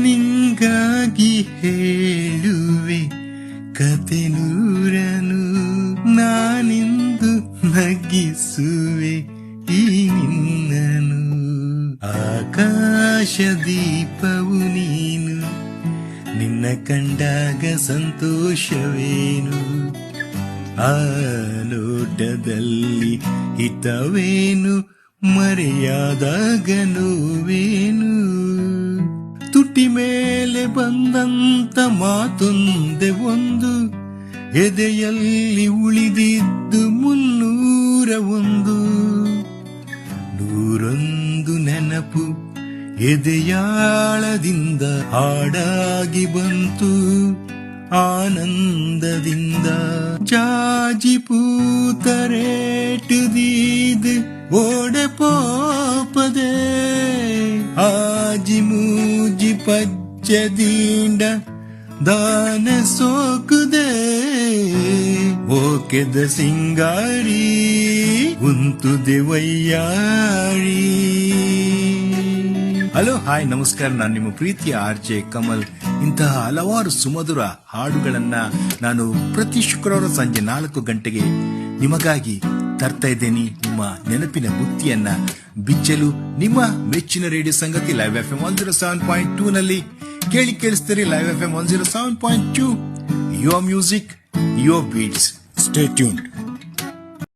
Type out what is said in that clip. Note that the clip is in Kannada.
ನಿಂಗಾಗಿ ಹೇಳುವೆ ಕತೆ ನೂರನು ನಾನಿಂದು ನಗಿಸುವೆ ಈ ನಿನ್ನನು. ಆಕಾಶ ದೀಪವು ನೀನು, ನಿನ್ನ ಕಂಡಾಗ ಸಂತೋಷವೇನು, ಆ ನೋಟದಲ್ಲಿ ಹಿತವೇನು, ಮರೆಯಾದಾಗ ನೋವೇನು. ತುಟಿ ಮೇಲೆ ಬಂದಂತ ಮಾತೊಂದೆ ಒಂದು, ಎದೆಯಲ್ಲಿ ಉಳಿದಿದ್ದು 301. 101 ನೆನಪು ಎದೆಯಾಳದಿಂದ ಹಾಡಾಗಿ ಬಂತು ಆನಂದದಿಂದ. ಜಾಜಿ ಪೂತರೇಟು ದೀದ್ ಓಡೆ ಪೋಪದೆ, ಆಜಿ ಮೂಜಿ ಪಚ್ಚದೀಂಡ ದಾನ ಸೋಕುದೆ. ಓಕೆದ ಸಿಂಗಾರಿ ಉಂತುದೆ ವಯ್ಯಾರಿ. ಹಲೋ, ಹಾಯ್, ನಮಸ್ಕಾರ. ನಾನು ನಿಮ್ಮ ಪ್ರೀತಿಯ ಆರ್ಜೆ ಕಮಲ್. ಇಂತಹ ಹಲವಾರು ಸುಮಧುರ ಹಾಡುಗಳನ್ನ ನಾನು ಪ್ರತಿ ಶುಕ್ರವಾರ ಸಂಜೆ 4 ಗಂಟೆಗೆ ನಿಮಗಾಗಿ ತರ್ತಾ ಇದ್ದೇನೆ. ನಿಮ್ಮ ನೆನಪಿನ ಬುತ್ತಿಯನ್ನ ಬಿಚ್ಚಲು ನಿಮ್ಮ ಮೆಚ್ಚಿನ ರೇಡಿಯೋ ಸಂಗತಿ ಲೈವ್ FM 107.2 ನಲ್ಲಿ ಕೇಳಿಸ್ತೀರಿ. Live FM 107.2, your music, your beats. Stay tuned.